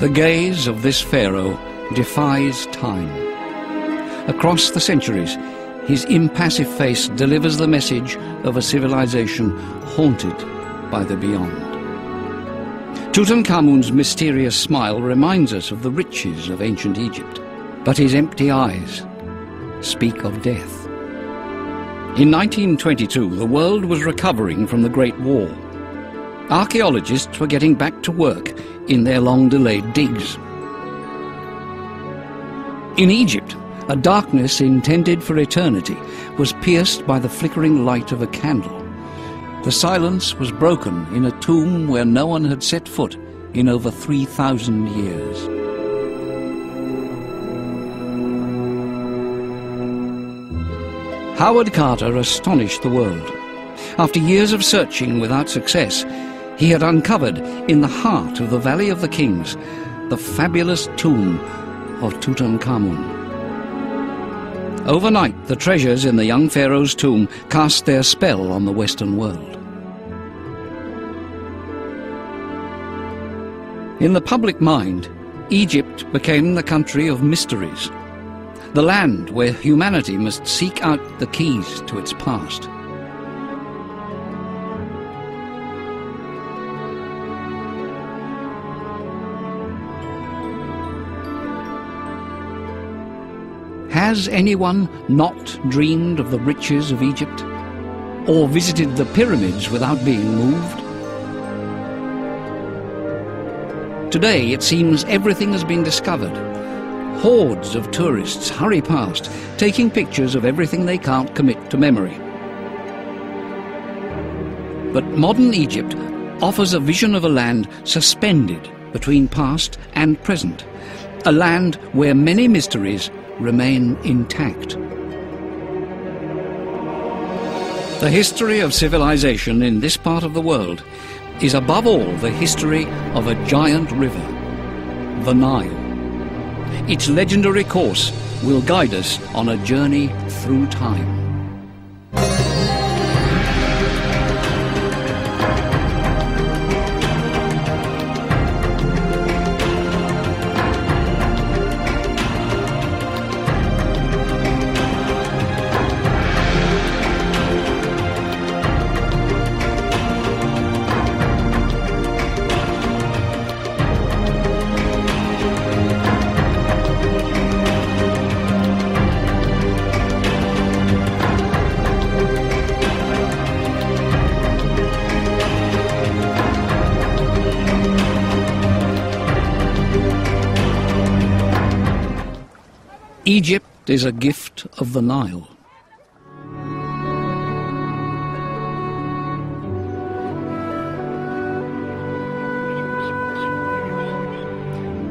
The gaze of this pharaoh defies time. Across the centuries, his impassive face delivers the message of a civilization haunted by the beyond. Tutankhamun's mysterious smile reminds us of the riches of ancient Egypt, but his empty eyes speak of death. In 1922, the world was recovering from the Great War. Archaeologists were getting back to work in their long-delayed digs. In Egypt, a darkness intended for eternity was pierced by the flickering light of a candle. The silence was broken in a tomb where no one had set foot in over 3,000 years. Howard Carter astonished the world. After years of searching without success, he had uncovered in the heart of the Valley of the Kings the fabulous tomb of Tutankhamun. Overnight, the treasures in the young pharaoh's tomb cast their spell on the Western world. In the public mind, Egypt became the country of mysteries, the land where humanity must seek out the keys to its past. Has anyone not dreamed of the riches of Egypt, or visited the pyramids without being moved? Today, it seems everything has been discovered. Hordes of tourists hurry past, taking pictures of everything they can't commit to memory. But modern Egypt offers a vision of a land suspended between past and present, a land where many mysteries remain intact. The history of civilization in this part of the world is above all the history of a giant river, the Nile. Its legendary course will guide us on a journey through time. Egypt is a gift of the Nile.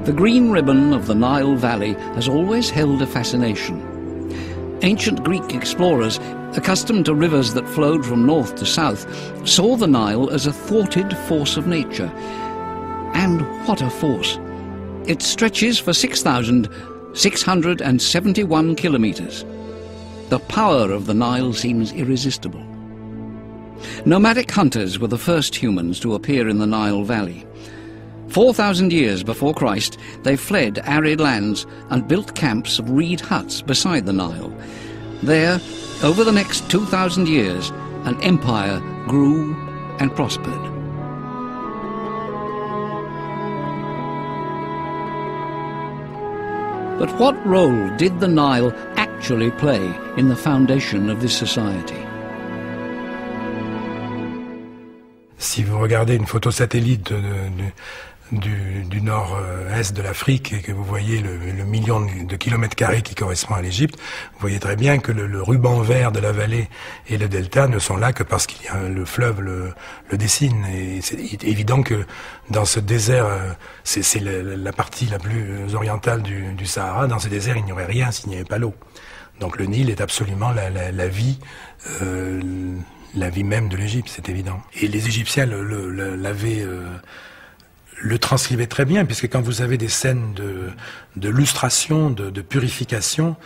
The green ribbon of the Nile Valley has always held a fascination. Ancient Greek explorers, accustomed to rivers that flowed from north to south, saw the Nile as a thwarted force of nature. And what a force! It stretches for 6,671 kilometers. The power of the Nile seems irresistible. Nomadic hunters were the first humans to appear in the Nile Valley. 4,000 years before Christ, they fled arid lands and built camps of reed huts beside the Nile. There, over the next 2,000 years, an empire grew and prospered. But what role did the Nile actually play in the foundation of this society? Si vous regardez une photo satellite du nord-est de l'Afrique et que vous voyez le million de kilomètres carrés qui correspond à l'Égypte, vous voyez très bien que le ruban vert de la vallée et le delta ne sont là que parce qu'il y a le fleuve le dessine. Et c'est évident que dans ce désert, c'est la partie la plus orientale du Sahara, dans ce désert il n'y aurait rien s'il n'y avait pas l'eau. Donc le Nil est absolument la vie même de l'Égypte, c'est évident. Et les Égyptiens le transcrivait très bien, puisque quand vous avez des scènes de lustration, de purification,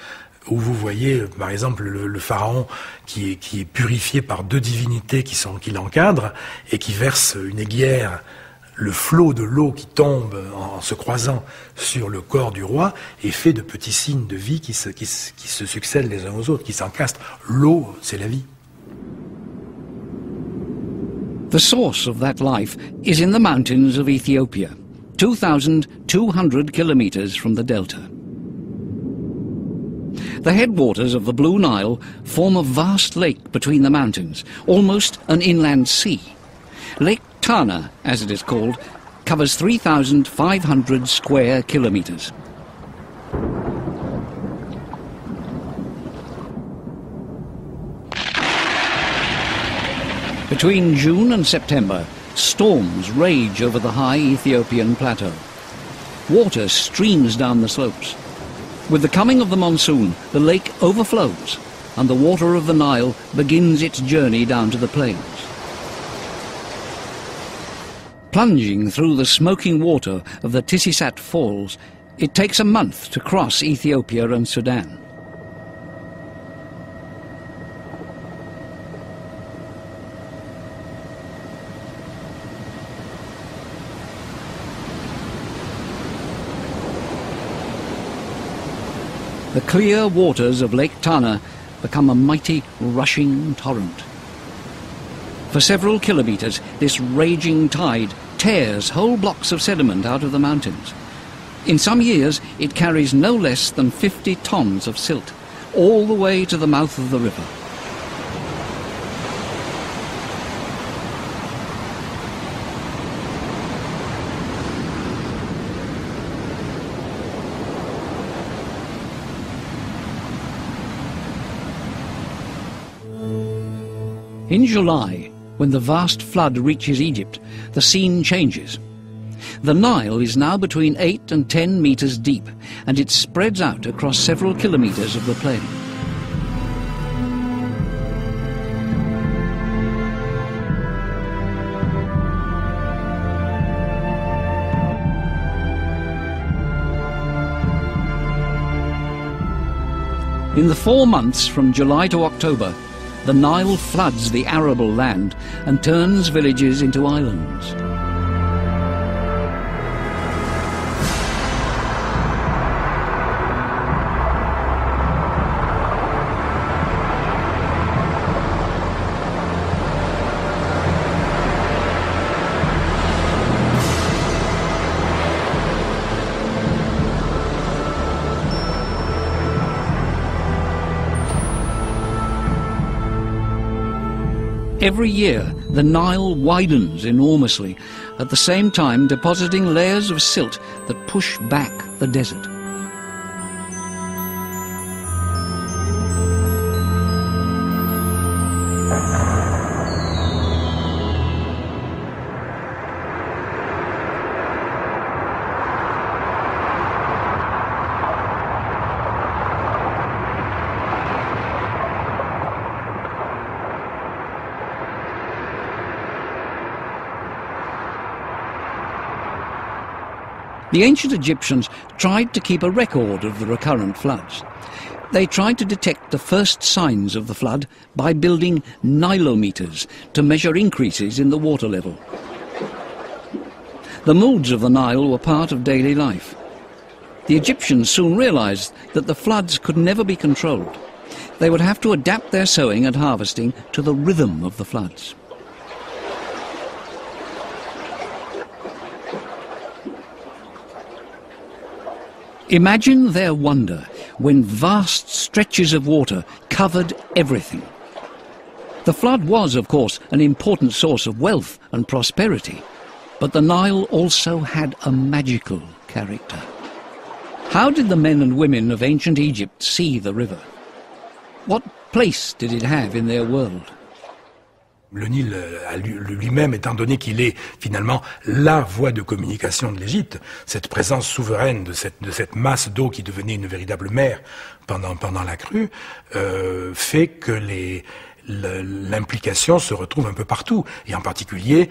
où vous voyez, par exemple, le pharaon qui est purifié par deux divinités qui l'encadrent et qui versent une aiguière le flot de l'eau qui tombe en se croisant sur le corps du roi est fait de petits signes de vie qui se succèdent les uns aux autres, qui s'encastrent. L'eau, c'est la vie. The source of that life is in the mountains of Ethiopia, 2,200 kilometers from the delta. The headwaters of the Blue Nile form a vast lake between the mountains, almost an inland sea. Lake Tana, as it is called, covers 3,500 square kilometers. Between June and September, storms rage over the high Ethiopian plateau. Water streams down the slopes. With the coming of the monsoon, the lake overflows, and the water of the Nile begins its journey down to the plains. Plunging through the smoking water of the Tissisat Falls, it takes a month to cross Ethiopia and Sudan. The clear waters of Lake Tana become a mighty rushing torrent. For several kilometers, this raging tide tears whole blocks of sediment out of the mountains. In some years, it carries no less than 50 tons of silt, all the way to the mouth of the river. In July, when the vast flood reaches Egypt, the scene changes. The Nile is now between 8 and 10 meters deep, and it spreads out across several kilometers of the plain. In the 4 months from July to October, the Nile floods the arable land and turns villages into islands. Every year, the Nile widens enormously, at the same time depositing layers of silt that push back the desert. The ancient Egyptians tried to keep a record of the recurrent floods. They tried to detect the first signs of the flood by building nilometers to measure increases in the water level. The moods of the Nile were part of daily life. The Egyptians soon realized that the floods could never be controlled. They would have to adapt their sowing and harvesting to the rhythm of the floods. Imagine their wonder when vast stretches of water covered everything. The flood was, of course, an important source of wealth and prosperity, but the Nile also had a magical character. How did the men and women of ancient Egypt see the river? What place did it have in their world? Le Nil lui-même, étant donné qu'il est finalement la voie de communication de l'Égypte, cette présence souveraine de cette masse d'eau qui devenait une véritable mer pendant la crue, fait que l'implication se retrouve un peu partout, et en particulier